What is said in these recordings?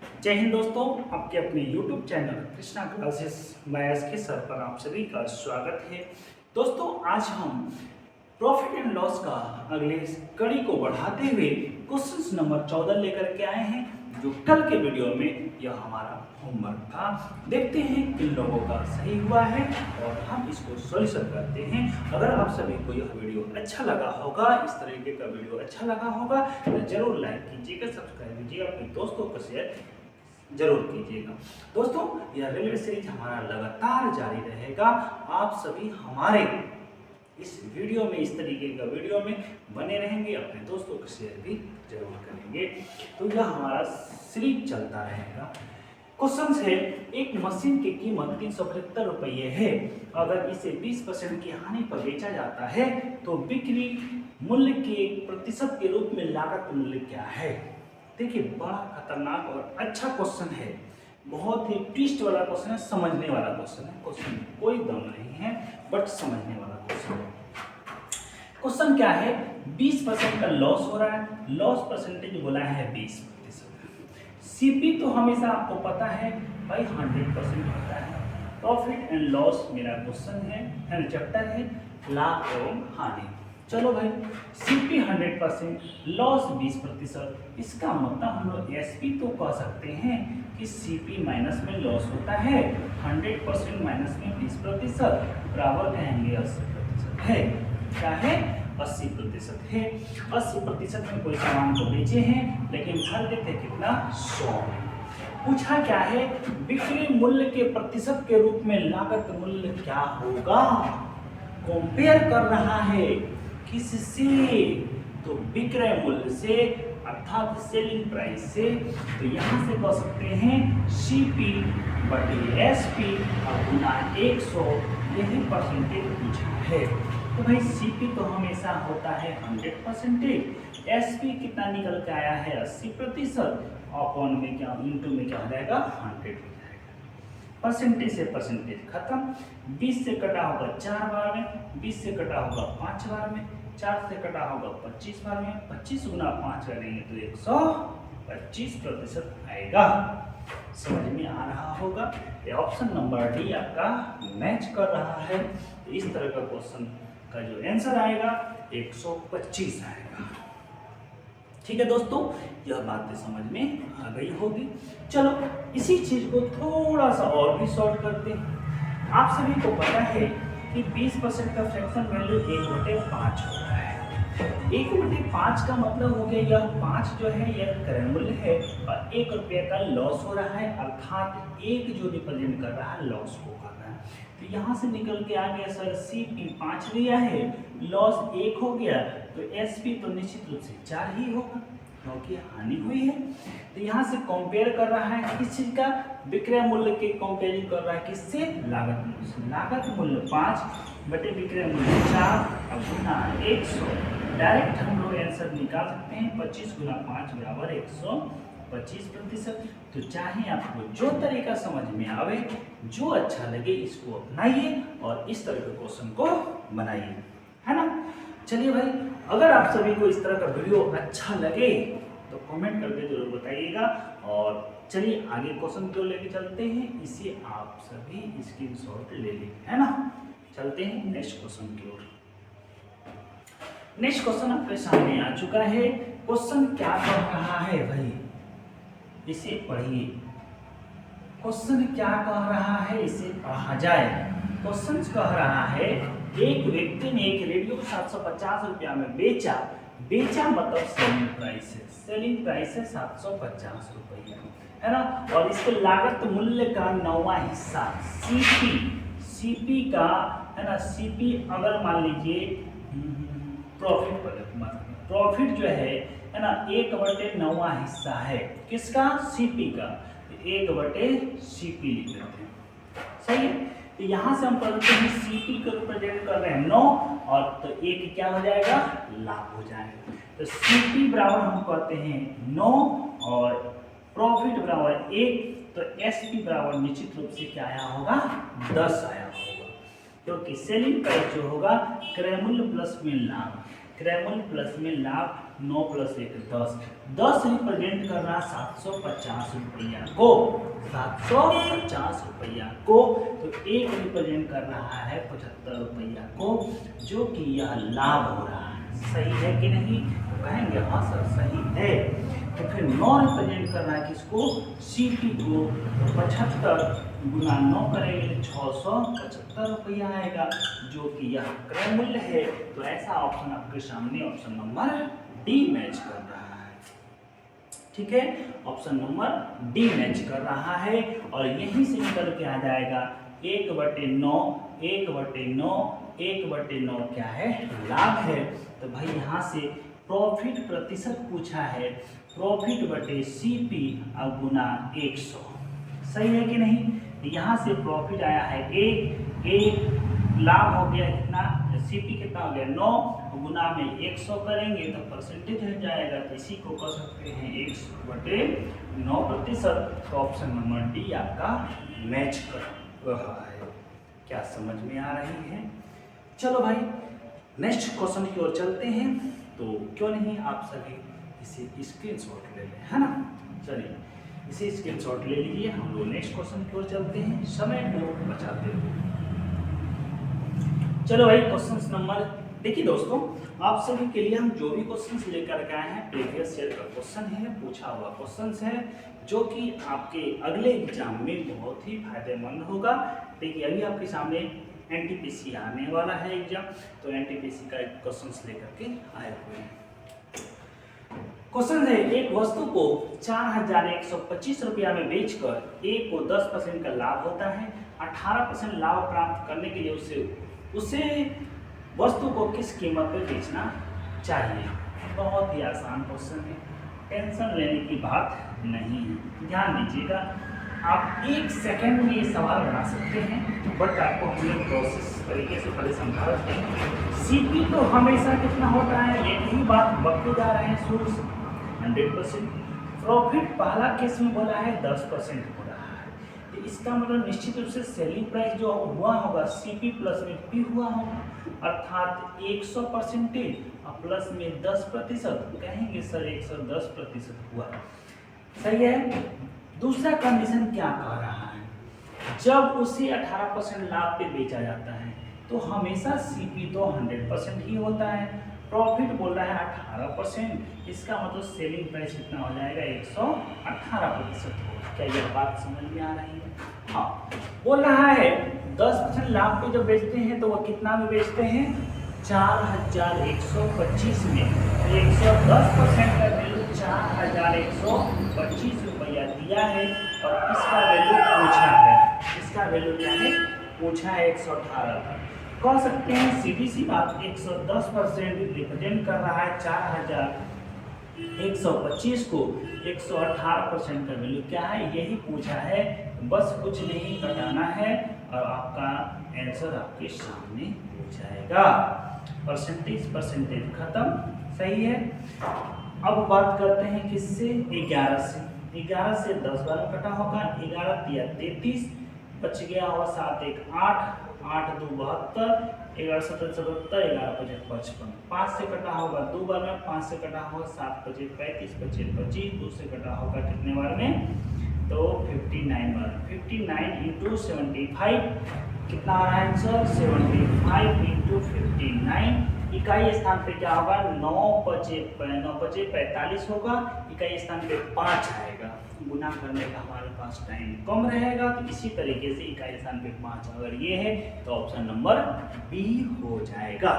जय हिंद दोस्तों, आपके अपने YouTube channel Krishna classes maths के सर पर आप सभी का स्वागत है। दोस्तों, आज हम प्रॉफिट एंड लॉस का अगले कड़ी को बढ़ाते हुए क्वेश्चन नंबर 14 लेकर के आए हैं, जो कल के वीडियो में यह हमारा होमवर्क था। देखते हैं किन लोगों का सही हुआ है और हम इसको सॉल्यूशन करते हैं। अगर आप सभी को यह वीडियो अच्छा लगा होगा, इस तरीके का वीडियो अच्छा लगा होगा तो जरूर लाइक कीजिएगा, सब्सक्राइब कीजिएगा, अपने दोस्तों को शेयर जरूर कीजिएगा। दोस्तों, यह रेलवे सीरीज हमारा लगातार जारी रहेगा। आप सभी हमारे इस वीडियो में, इस तरीके का वीडियो में बने रहेंगे, अपने दोस्तों को शेयर भी जरूर करेंगे। तो यह हमारा सीरीज चलता रहेगा। क्वेश्चन है, एक मशीन की कीमत 375 रुपये है। अगर इसे 20% की हानि पर बेचा जाता है तो बिक्री मूल्य के प्रतिशत के रूप में लागत मूल्य क्या है? देखिए, बड़ा खतरनाक और अच्छा क्वेश्चन है, बहुत ही ट्विस्ट वाला क्वेश्चन है, समझने वाला क्वेश्चन है। क्वेश्चन में कोई दम नहीं है, बट समझने वाला क्वेश्चन है। क्वेश्चन क्या है? 20% का लॉस हो रहा है, लॉस परसेंटेज बोला है 20%। सीपी तो हमेशा आपको पता है भाई 100% होता है। प्रॉफिट एंड लॉस मेरा क्वेश्चन है, चैप्टर है लाभ एवं हानि। चलो भाई, सीपी 100%, लॉस 20%, इसका मतलब हम लोग एसपी तो कह सकते हैं कि सीपी माइनस में लॉस होता है, 100% माइनस में 20% बराबर कहेंगे 80% है। क्या है? 80% है। 80% में कोई सामान को बेचे हैं, लेकिन खरीदे थे कितना? 100। पूछा क्या है? बिक्री मूल्य के प्रतिशत के रूप में लागत मूल्य क्या होगा? कंपेयर कर रहा है किससे? तो विक्रय मूल्य से, अर्थात सेलिंग प्राइस से। तो यहाँ से कह सकते हैं सीपी बटे एसपी और गुना 100, यही परसेंटेज पूछा है। तो भाई सीपी तो हमेशा होता है 100%, एसपी कितना निकल के आया है 80%, अपॉन में क्या, इंटू में क्या हो जाएगा 100 हो जाएगा। परसेंटेज से परसेंटेज खत्म। 20 से कटा होगा 4 बार में, 20 से कटा होगा 5 बार में, 4 से कटा होगा 25 बार में, 25 गुना 5 करेंगे तो 125% आएगा। समझ में आ रहा होगा? ये ऑप्शन नंबर डी आपका मैच कर रहा है। इस तरह का क्वेश्चन का जो आंसर आएगा 125 आएगा। ठीक है दोस्तों, यह बातें समझ में आ गई होगी। चलो, इसी चीज को थोड़ा सा और भी शॉर्ट करते हैं। आप सभी को पता है कि 20% का फ्रैक्शन वैल्यू 1/5 होता है। 1/5 का मतलब हो गया, यह 5 जो है यह क्रय मूल्य है और 1 रुपये का लॉस हो रहा है, अर्थात 1 जो रिप्रेजेंट कर रहा है लॉस को कर रहा है। तो यहाँ से निकल के आ गया सर, सीपी 5 लिया है, लॉस 1 हो गया, तो एसपी तो निश्चित रूप से 4 ही होगा क्योंकि हानि हुई है। तो यहाँ से कंपेयर कर रहा है किस चीज का? विक्रय मूल्य के कंपेयरिंग कर रहा है किससे? लागत मूल्य से। लागत मूल्य 5 बटे विक्रय मूल्य 4 और गुना 100। डायरेक्ट हम लोग आंसर निकाल सकते हैं, 25 गुना 5 बराबर 125%। तो चाहे आपको जो तरीका समझ में आवे, जो अच्छा लगे, इसको अपनाइए और इस तरह के क्वेश्चन को बनाइए, है ना? चलिए भाई, अगर आप सभी को इस तरह का वीडियो अच्छा लगे तो कमेंट करके जरूर बताइएगा। और चलिए आगे क्वेश्चन क्यों लेके चलते हैं, इसे आप सभी स्क्रीनशॉट ले लें, है ना? चलते हैं नेक्स्ट क्वेश्चन की ओर। नेक्स्ट क्वेश्चन आपके सामने आ चुका है। क्वेश्चन क्या कह रहा है भाई, इसे पढ़िए। क्वेश्चन क्या कह रहा है, इसे पढ़ा जाए। क्वेश्चन कह रहा है, एक व्यक्ति ने एक रेडियो 750 रुपया में बेचा। बेचा मतलब सेलिंग प्राइस है, सेलिंग प्राइस है 750 रुपया, है ना? और इसके लागत मूल्य का 9वां हिस्सा सीपी का, है ना? सीपी अगर मान लीजिए प्रॉफिट जो है ना, 1/9वां हिस्सा है किसका? सीपी का। 1/सीपी लिख लेते हैं, सही है? तो यहाँ से हम पढ़ते हैं सीपी को रिप्रेजेंट कर रहे हैं 9, और तो 1 क्या हो जाएगा? लाभ हो जाएगा। तो सीपी बराबर हम कहते हैं 9 और प्रॉफिट बराबर 1, तो एसपी बराबर निश्चित रूप से क्या आया होगा? 10 आया होगा, क्योंकि सेलिंग प्राइस जो होगा क्रय मूल्य प्लस में लाभ, क्रय मूल्य प्लस में लाभ 9 प्लस 1 10, 10 रिप्रेजेंट कर रहा 750 रुपया को, 750 रुपया को। तो 1 रिप्रेजेंट कर रहा है 75 रुपया को, जो कि यह लाभ हो रहा है। सही है कि नहीं? तो कहेंगे हाँ सर सही है। तो फिर 9 रिप्रेजेंट कर रहा है किसको? सीपी को। 75 गुना 9 करेंगे तो 675 रुपया आएगा, जो कि यह क्रय मूल्य है। तो ऐसा ऑप्शन आपके सामने ऑप्शन नंबर डी मैच कर रहा है। ठीक है, ऑप्शन नंबर डी मैच कर रहा है। और यहीं से निकल के आ जाएगा 1/9, 1/9, 1/9 क्या है? लाभ है। तो भाई यहाँ से प्रॉफिट प्रतिशत पूछा है, प्रॉफिट बटे सीपी अब गुना 100। सही है कि नहीं? यहाँ से प्रॉफिट आया है 1, लाभ हो गया कितना? सीपी कितना हो गया? 9 गुना में 100 करेंगे तो परसेंटेज हो जाएगा। तो इसी को कह सकते हैं 100/9%। तो ऑप्शन नंबर डी आपका मैच कर रहा है। क्या समझ में आ रही है? चलो भाई नेक्स्ट क्वेश्चन की ओर चलते हैं। तो क्यों नहीं आप सभी इसे स्क्रीनशॉट ले लें, है ना? चलिए इसे स्क्रीनशॉट ले लीजिए। हम लोग नेक्स्ट क्वेश्चन की ओर चलते हैं, समय को बचाते हुए। चलो भाई क्वेश्चन नंबर, देखिए दोस्तों आप सभी के लिए हम जो भी क्वेश्चंस लेकर के आए हैं प्रीवियस ईयर का क्वेश्चन है, पूछा हुआ क्वेश्चंस है, जो कि आपके अगले एग्जाम में बहुत ही फायदेमंद होगा। देखिए अभी आपके सामने एनटीपीसी आने वाला है एग्जाम, तो एनटीपीसी का एक क्वेश्चंस लेकर के आए हुए हैं। क्वेश्चन है, एक वस्तु को 4125 रुपया में बेचकर ए को 10% का लाभ होता है। 18% लाभ प्राप्त करने के लिए उसे वस्तु को किस कीमत पर बेचना चाहिए? बहुत ही आसान क्वेश्चन है, टेंशन लेने की बात नहीं है। ध्यान दीजिएगा, आप 1 सेकंड में ये सवाल बना सकते हैं, बट आपको हमने प्रोसेस तरीके से पहले समझा रखते हैं। सीपी तो हमेशा कितना होता है, एक ही बात बढ़ते जा रहे हैं शुरू से 100%। प्रॉफिट पहला केस में बोला है 10% हो रहा है, तो इसका मतलब निश्चित रूप से सेलिंग प्राइस जो हुआ होगा सीपी प्लस में पी हुआ होगा, अर्थात 100% और प्लस में 10%। कहेंगे सर 110% हुआ। सही है। दूसरा कंडीशन क्या कह रहा है? जब उसे 18% लाभ पे बेचा जाता है तो हमेशा सीपी तो 100% ही होता है, प्रॉफिट बोल रहा है 18%, इसका मतलब सेलिंग प्राइस कितना हो जाएगा? 118% होगा। क्या यह बात समझ में आ रही है? हाँ, बोल रहा है 10% लाभ पे जब बेचते हैं तो वह कितना में बेचते हैं? 4125 में। 110% का वैल्यू 4125 रुपया दिया है और इसका वैल्यू पूछा है। इसका वैल्यू क्या है? पूछा है 118। कह सकते हैं सीधी सी बात, 110% रिप्रेजेंट कर रहा है 4125 को, 118% का वैल्यू क्या है यही पूछा है। बस कुछ नहीं घटाना है और आपका आंसर आपके सामने हो जाएगा। परसेंटेज खत्म। सही है। अब बात करते हैं किससे? 11 से। 11 से 10 बार कटा होगा, 11 दिया 33, बच गया हुआ 7 1 8, 8 2 72, 11 7 77, 11 5 55। 5 से कटा होगा 2 बार में, 5 से कटा होगा 7 5 35, 25 25, 2 से कटा होगा कितने बार में? तो 59 बार। 59 इंटू 75 कितना आ रहा है आंसर? 75 इंटू 59। इकाई स्थान पे क्या होगा? 9 5 45 होगा, इकाई स्थान पे 5 आएगा। गुना करने का हमारे पास टाइम कम रहेगा, तो इसी तरीके से इकाई स्थान पे 5 अगर ये है तो ऑप्शन नंबर बी हो जाएगा।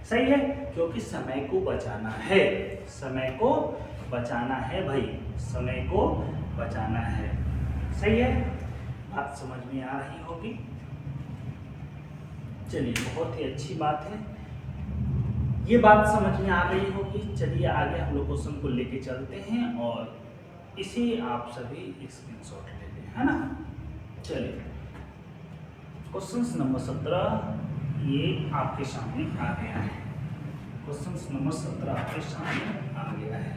सही है, क्योंकि समय को बचाना है, समय को बचाना है भाई, समय को बचाना है। सही है, बात समझ में आ रही होगी। चलिए बहुत ही अच्छी बात है, ये बात समझ में आ गई होगी। चलिए आगे हम लोग क्वेश्चन को लेके चलते हैं और इसे आप सभी स्क्रीनशॉट ले लें, है ना। चलिए क्वेश्चन नंबर 17 ये आपके सामने आ गया है। क्वेश्चन नंबर 17 आपके सामने आ गया है।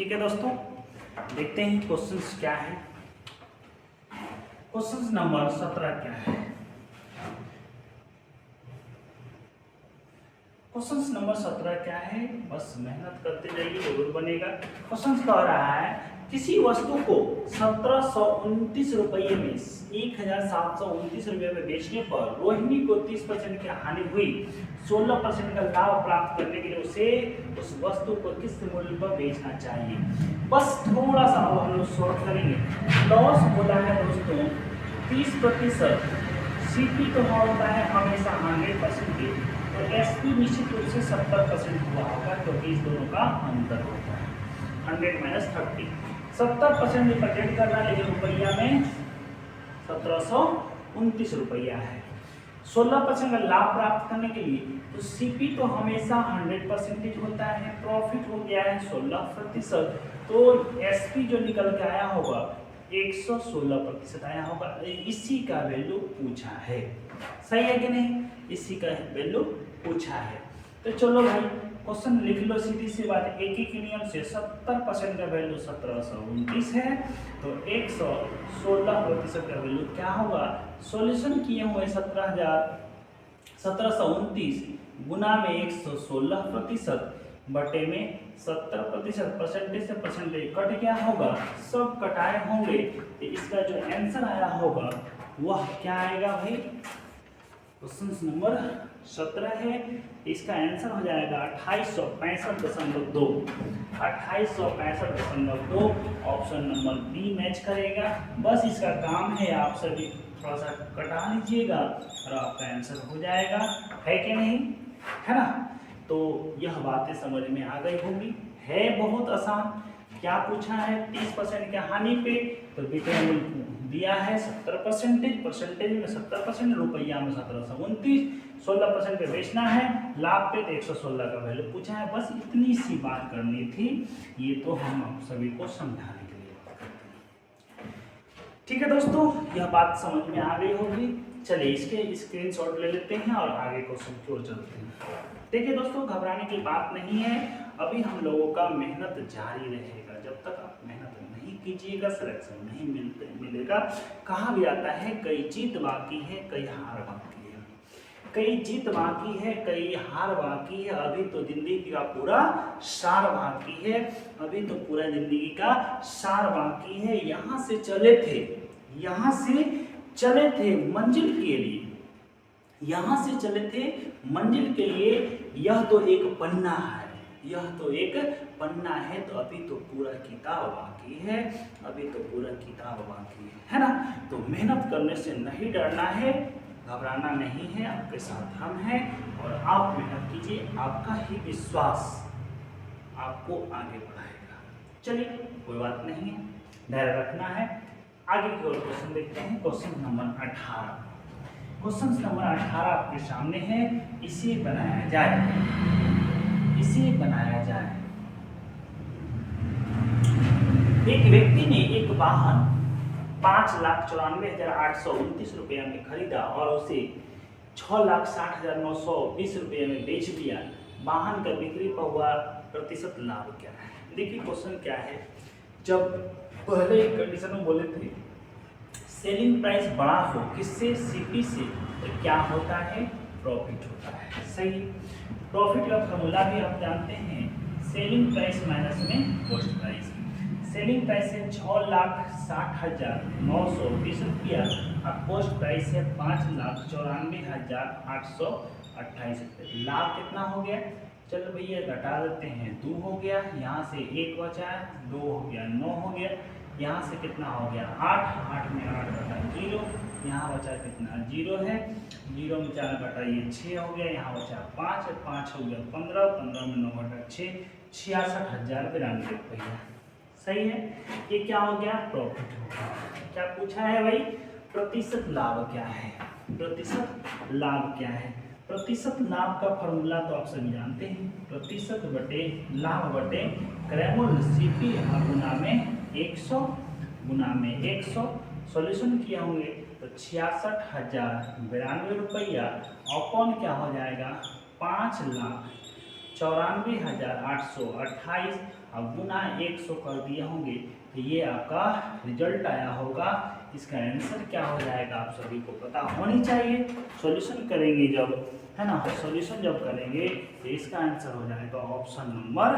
ठीक है दोस्तों, देखते हैं क्वेश्चंस क्या है। क्वेश्चन नंबर 17 क्या है? क्वेश्चन नंबर 17 क्या है? बस मेहनत करते जाइए, जरूर बनेगा। क्वेश्चन कह रहा है किसी वस्तु को 1729 रुपये में 1729 रुपये में बेचने पर रोहिणी को 30% की हानि हुई, 16% का लाभ प्राप्त करने के लिए उसे उस वस्तु को किस मूल्य पर बेचना चाहिए। बस थोड़ा सा अब हम लोग शॉर्ट करेंगे। लॉस बोला है दोस्तों 30%, सीपी तो होता है हमेशा 100%, तो एसपी निश्चित रूप से 70% हुआ होगा, क्योंकि इस दोनों का अंतर होता है 100 माइनस 30। 70% रिप्रेजेंट कर रहा है, लेकिन रुपया में 1729 रुपया है। 16% का लाभ प्राप्त करने के लिए तो सीपी तो हमेशा 100% होता है, प्रॉफिट हो गया है 16%, तो एसपी जो निकल के आया होगा 116% आया होगा। इसी का वैल्यू पूछा है, सही है कि नहीं? इसी का वैल्यू पूछा है। तो चलो भाई क्वेश्चन लिख लो, सीधी सी बात, एक ही के नियम से 70% का वैल्यू 1729 है, तो 116% का वैल्यू क्या होगा? सॉल्यूशन किए हुए 1729 गुना में 116% बटे में 70%, परसेंटेज से परसेंटेज कट गया होगा, सब कटाए होंगे, तो इसका जो आंसर आया होगा वह क्या आएगा भाई? क्वेश्चन नंबर 17 है, इसका आंसर हो जाएगा 2865.2, 2865.2। ऑप्शन नंबर बी मैच करेगा। बस इसका काम है, आप सभी थोड़ा सा कटा लीजिएगा और आपका आंसर हो जाएगा, है कि नहीं? है ना? तो यह बातें समझ में आ गई होगी, है बहुत आसान। क्या पूछा है? 30% की हानि पे, तो बेटे दिया है 70%, परसेंटेज में 70%, रुपया में 1729, 16% पे बेचना है, लाभ पे तो 116 का वैल्यू पूछा है। बस इतनी सी बात करनी थी, ये तो हम आप सभी को समझाने के लिए। ठीक है दोस्तों, यह बात समझ में आ गई होगी। चलिए इसके स्क्रीनशॉट ले लेते हैं और आगे क्वेश्चन की ओर चलते हैं। देखिए दोस्तों, घबराने की बात नहीं है, अभी हम लोगों का मेहनत जारी रहेगा। जब तक आप मेहनत नहीं कीजिएगा, सिलेक्शन नहीं मिलेगा। कहा भी आता है कई जीत बाकी है, कई हार बाकी है। कई जीत बाकी है, कई हार बाकी है, अभी तो जिंदगी का पूरा सार बाकी है, अभी तो पूरा जिंदगी का सार बाकी है। यहाँ से चले थे मंजिल के लिए, यहाँ से चले थे मंजिल के लिए, यह तो एक पन्ना है, यह तो एक पन्ना है, तो अभी तो पूरा किताब बाकी है, अभी तो पूरा किताब बाकी है ना? तो मेहनत करने से नहीं डरना है, घबराना नहीं है, आपके साथ हम हैं और आप मेहनत कीजिए, आपका ही विश्वास आपको आगे बढ़ाएगा। चलिए कोई बात नहीं है, धैर्य रखना है। आगे की ओर क्वेश्चन देखते हैं। क्वेश्चन नंबर 18, क्वेश्चन नंबर 18 आपके सामने है। इसे बनाया जाए, एक व्यक्ति ने एक वाहन 5,94,829 रुपया में खरीदा और उसे 6,60,920 रुपये में बेच दिया। वाहन का बिक्री पर हुआ प्रतिशत लाभ क्या है? देखिए क्वेश्चन क्या है, जब पहले एक कंडीशन में बोले थे सेलिंग प्राइस बड़ा हो किससे? सीपी से, तो क्या होता है? प्रॉफिट होता है। सही, प्रॉफिट का फॉर्मूला भी आप जानते हैं, सेलिंग प्राइस माइनस में कॉस्ट प्राइस। सेलिंग प्राइस है 6,60,920 रुपया और कॉस्ट प्राइस है 5,94,828 रुपये। लाभ कितना हो गया? चलो भैया घटा देते हैं, 2 हो गया, यहाँ से 1 बचा, 2 हो गया, 9 हो गया, यहाँ से कितना हो गया? 8, 8 में 8 घटा 0, यहाँ बचा कितना? 0 है, 0 में 4 घटा ये 6 हो गया, यहाँ बचा 5, 5 हो गया 15, 15 में 9 घटा 6, 66,092 रुपया। सही है, ये क्या हो गया? प्रॉफिट हो गया। क्या पूछा है भाई? प्रतिशत लाभ क्या है? प्रतिशत लाभ क्या है? प्रतिशत लाभ का फॉर्मूला तो आप सभी जानते हैं, प्रतिशत बटे लाभ बटे क्रयमूल्य सीपी गुना में 100 गुना में 100। सॉल्यूशन किया होंगे तो 66,092 रुपया अपॉन क्या हो जाएगा? 5,94,828 अब गुना 100 कर दिए होंगे तो ये आपका रिजल्ट आया होगा। इसका आंसर क्या हो जाएगा आप सभी को पता होनी चाहिए। सॉल्यूशन करेंगे जब, है ना, सॉल्यूशन जब करेंगे तो इसका आंसर हो जाएगा ऑप्शन नंबर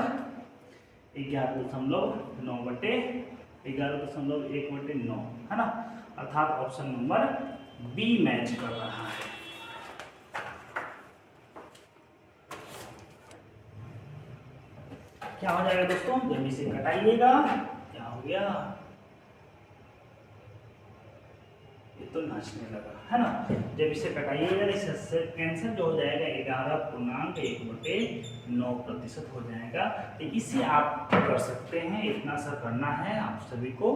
11.9/11.1/9, है ना, अर्थात ऑप्शन नंबर बी मैच कर रहा है। क्या हो जाएगा दोस्तों, जब इसे घटाइएगा क्या हो गया, ये तो नाचने लगा, है ना। जब इसे घटाइएगा इससे आंसर जो हो जाएगा 11.9% हो जाएगा। तो इसे आप कर सकते हैं, इतना सा करना है आप सभी को,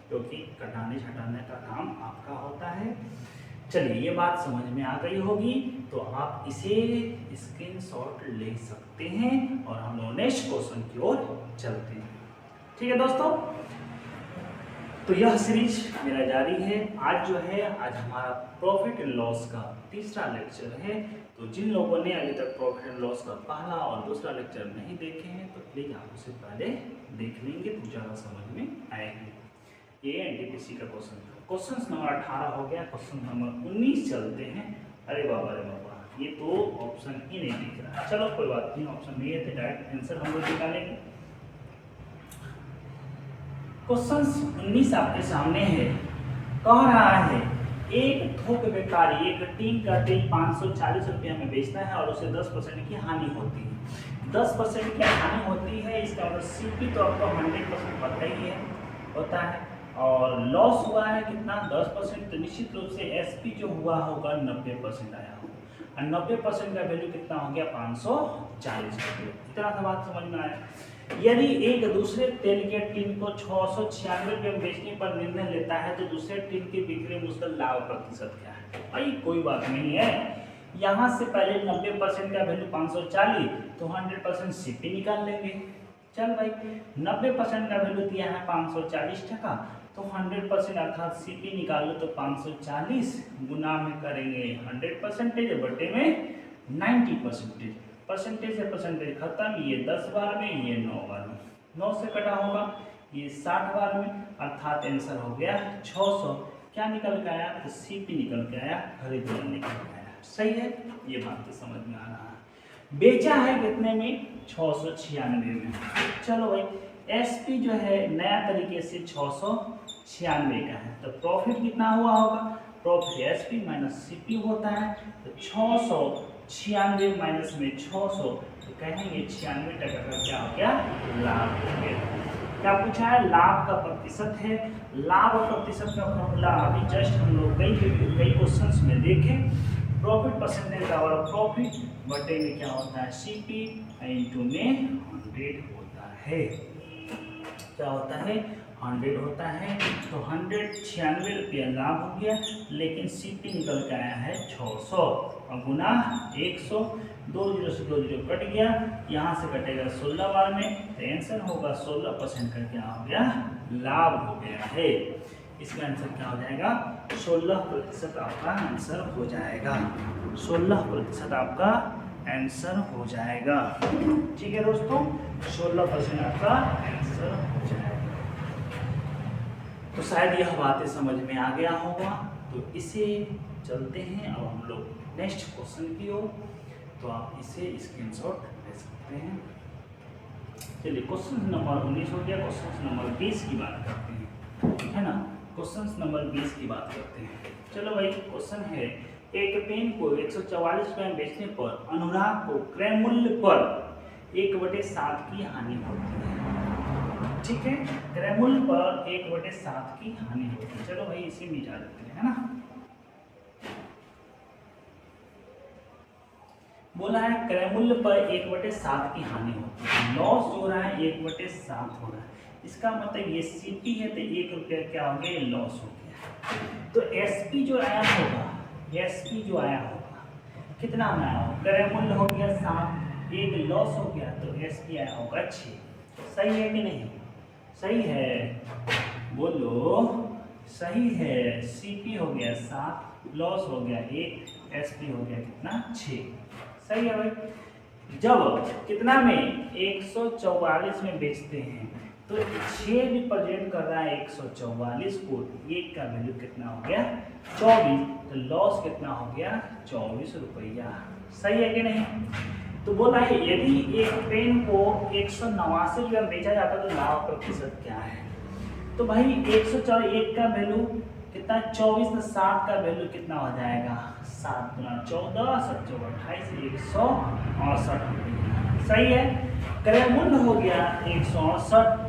क्योंकि घटाने घटाने का काम आपका होता है। चलिए ये बात समझ में आ गई होगी, तो आप इसे स्क्रीनशॉट ले सकते हैं और हम लोग नेक्स्ट क्वेश्चन की ओर चलते हैं। ठीक है दोस्तों, तो यह सीरीज मेरा जारी है। आज जो है, आज हमारा प्रॉफिट एंड लॉस का तीसरा लेक्चर है। तो जिन लोगों ने अभी तक प्रॉफिट एंड लॉस का पहला और दूसरा लेक्चर नहीं देखे हैं तो प्लीज़ आप उसे पहले देख लेंगे तो ज़्यादा समझ में आएगी। ये एनटीपीसी का क्वेश्चन था। क्वेश्चन नंबर 18 हो गया, क्वेश्चन नंबर 19 चलते हैं। अरे बाबा, ये तो ऑप्शन ही नहीं दिख रहा है। चलो कोई बात नहीं, ऑप्शन नहीं है तो डायरेक्ट आंसर हम लोग निकालेंगे। क्वेश्चन 19 आपके सामने है, कह रहा है एक थोक व्यापारी एक टीन का तेल 540 रुपया में बेचता है और उसे 10% की हानि होती है। 10% की हानि होती है, इसका मतलब सीपी तो आपको 100% पता ही है होता है, और लॉस हुआ है कितना 10%, तो निश्चित रूप से एसपी जो हुआ होगा 90% आया होगा, और 90% का वैल्यू कितना हो गया 540 रुपये। इतना सा बात समझ में आया। यदि एक दूसरे तेल के टीन को 696 रुपये में बेचने पर निर्णय लेता है तो दूसरे टीन की बिक्री में उसका लाभ प्रतिशत क्या है। भाई कोई बात नहीं है, यहाँ से पहले 90% का वैल्यू 540 तो 100% सीपी निकाल लेंगे। चल भाई, 90% का वैल्यू दिया है 540 टका, तो 100% अर्थात सीपी निकालो तो 540 गुना में करेंगे 100% बटे में 90%। परसेंटेज से परसेंटेज खत्म, ये 10 बार में, ये 9 बार में, 9 से कटा होगा ये 60 बार में, अर्थात आंसर हो गया 600। क्या निकल के आया, तो सीपी निकल के आया, खरीद निकल के आया। सही है, ये बात तो समझ में आ रहा है। बेचा है कितने में, 696 में। चलो भाई, एसपी जो है नया तरीके से 696 का है, तो प्रॉफिट कितना हुआ होगा, प्रॉफिट एसपी माइनस सीपी होता है, तो 696 माइनस में 600 तो कहेंगे 96 टका का क्या हो गया, लाभ हो गया। क्या पूछा है, लाभ का प्रतिशत है। लाभ और प्रतिशत का फॉर्मूला अभी जस्ट हम लोग कई क्वेश्चंस में देखे। प्रॉफिट परसेंटेज और प्रॉफिट बटे में क्या होता है, सीपी इंटू में 100 होता है। क्या होता है, 100 होता है, तो 196 रुपया लाभ हो गया, लेकिन सीपी निकल के आया है 600 और गुना 100, 2 जीरो से 2 जीरो कट गया, यहाँ से कटेगा 16 बार में, तो आंसर होगा 16% का क्या हो गया, लाभ हो गया है। इसका आंसर क्या हो जाएगा, 16% आपका आंसर हो जाएगा। 16% आपका आंसर हो जाएगा। ठीक है दोस्तों, 16% आपका आंसर हो जाएगा। तो शायद यह बातें समझ में आ गया होगा। तो इसे चलते हैं अब हम लोग नेक्स्ट क्वेश्चन की ओर, तो आप इसे स्क्रीनशॉट ले सकते हैं। चलिए क्वेश्चन नंबर 19 हो गया, क्वेश्चन नंबर 20 की बात करते हैं, है ना। क्वेश्चन नंबर 20 की बात करते हैं। चलो भाई, क्वेश्चन है एक पेन को 144 रुपये में बेचने पर अनुराग को क्रय मूल्य पर 1/7 की हानि होती है। ठीक है, क्रय मूल्य पर 1/7 की हानि होती है। चलो भाई इसे मिटा देते हैं, है ना। बोला है क्रय मूल्य पर 1/7 की हानि होती है, लॉस जो रहा है 1/7 हो रहा है। इसका मतलब ये सीपी है तो 1 रुपया क्या हो गया, लॉस हो गया। तो एसपी जो आया होगा, एसपी जो आया होगा कितना में आया होगा, क्रय मूल्य हो गया 7, 1 लॉस हो गया, तो एसपी आया होगा 6। सही है कि नहीं, सही है, बोलो सही है। सीपी हो गया 7, लॉस हो गया 1, एसपी हो गया कितना 6। सही है भाई। जब कितना में 144 में बेचते हैं तो 6 रिप्रेजेंट कर रहा है 144 को, एक का वैल्यू कितना हो गया 24, तो लॉस कितना हो गया 24 रुपया। सही है कि नहीं? तो बोला है यदि एक पेन को 189 रुपया में बेचा जाता तो लाभ प्रतिशत क्या है? तो भाई 141 का वैल्यू कितना 24, तो 7 का वैल्यू कितना हो जाएगा 7 गुना 14 7 चौक 28 168 रुपया। सही है। क्रय मूल्य हो गया 168,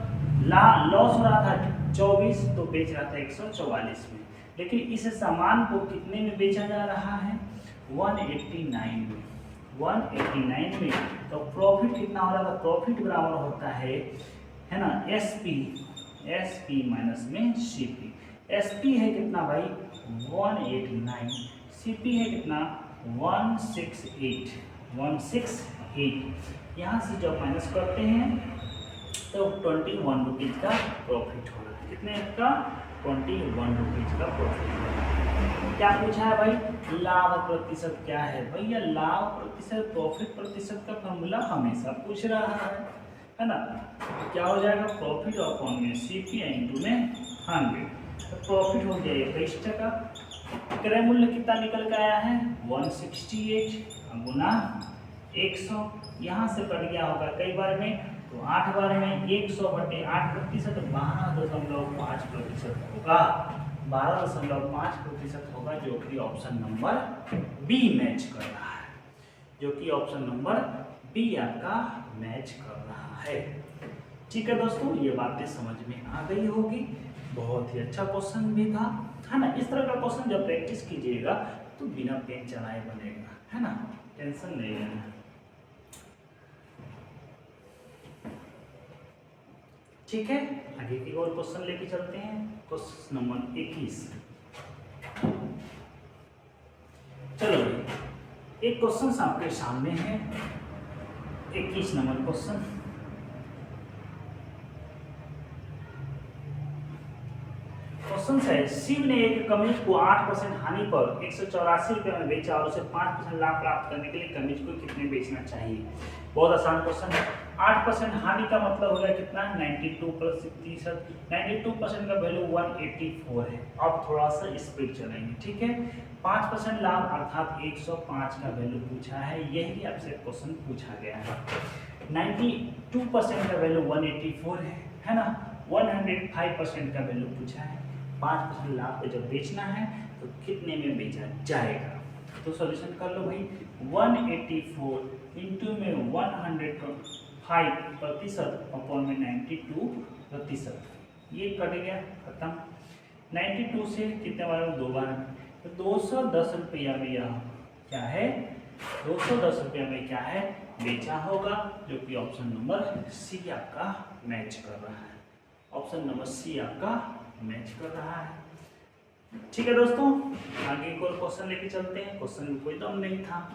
लॉस हो रहा था 24 तो बेच रहा था 144 में, लेकिन इस सामान को कितने में बेचा जा रहा है 189 में। 189 में तो प्रॉफिट कितना हो रहा था? प्रॉफिट बराबर होता है ना एसपी माइनस में सीपी। एसपी है कितना भाई 189, सीपी है कितना 168। यहाँ से जब माइनस करते हैं तो 21 रुपीज का प्रॉफिट हो रहा है। कितने का 21 रुपीज का प्रॉफिट हो रहा है। क्या पूछा है भाई? लाभ प्रतिशत क्या है? भैया लाभ प्रतिशत प्रॉफिट प्रतिशत का फॉर्मूला हमेशा पूछ रहा है ना? क्या हो जाएगा प्रॉफिट अपॉन में सीपी इंटू में 100, तो प्रॉफिट हो गया 21%। क्रय मूल्य कितना निकल के आया है 168 गुना 100, यहाँ से कट गया होगा कई बार में, तो 8 बार में 100/8% 12.5% होगा। 12.5% होगा, जो कि ऑप्शन नंबर बी मैच कर रहा है, जो कि ऑप्शन नंबर बी आपका मैच कर रहा है। ठीक है दोस्तों, ये बातें समझ में आ गई होगी। बहुत ही अच्छा क्वेश्चन भी था, है ना? इस तरह का क्वेश्चन जब प्रैक्टिस कीजिएगा तो बिना पेन चलाए बनेगा, है ना? टेंशन नहीं लेना। ठीक है, आगे की और क्वेश्चन लेके चलते हैं। Question number 21। चलो एक क्वेश्चन आपके सामने है, 21 नंबर क्वेश्चन। क्वेश्चन है शिव ने एक कमीज को 8% हानि पर 184 रुपये में बेचा और उसे 5% लाभ प्राप्त करने के लिए कमीज को कितने बेचना चाहिए? बहुत आसान क्वेश्चन है। 8% हानि का मतलब हो गया कितना 92 प्लस 30, 92% का वैल्यू 184 है। अब थोड़ा सा स्पीड चलेंगे, ठीक है? 5% लाभ अर्थात 105 का वैल्यू पूछा है, यही आपसे क्वेश्चन पूछा गया है। 92% का वैल्यू 184 है ना? 105% का वैल्यू पूछा है। 5% लाभ पे जब बेचना है तो कितने में बेचा जाएगा? तो सॉल्यूशन कर लो भाई। 184 इंटू में 105% अपॉन में 92%, ये कट गया, खत्म। 92 से कितने बार? 2 बार, तो 210 रुपया में यह क्या है 210 रुपया में क्या है बेचा होगा, जो कि ऑप्शन नंबर सी आपका मैच कर रहा है। ऑप्शन नंबर सी आपका मैच कर रहा है। ठीक है दोस्तों, आगे एक और क्वेश्चन लेके चलते हैं। क्वेश्चन में कोई दम नहीं था।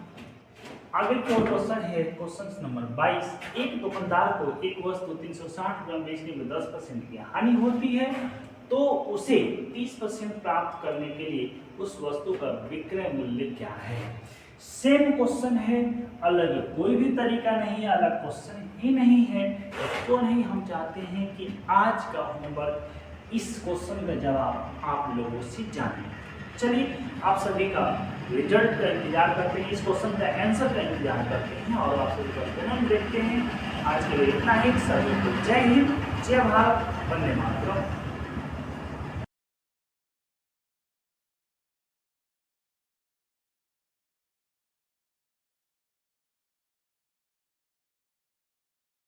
आगे की और क्वेश्चन है क्वेश्चन नंबर 22। एक दुकानदार को एक वस्तु 360 रुपये में बेचने में 10% की हानि होती है, तो उसे 30% प्राप्त करने के लिए उस वस्तु का विक्रय मूल्य क्या है? सेम क्वेश्चन है, अलग कोई भी तरीका नहीं है, अलग क्वेश्चन ही नहीं है। तो नहीं, हम चाहते हैं कि आज का होमवर्क इस क्वेश्चन का जवाब आप लोगों से जानें। चलिए आप सभी का रिजल्ट का इंतजार करते हैं, इस क्वेश्चन का आंसर का इंतजार करते हैं और आप सभी का परिणाम देखते हैं। आज के लिए इतना ही। सभी को जय हिंद, जय भारत, वंदे मातरम।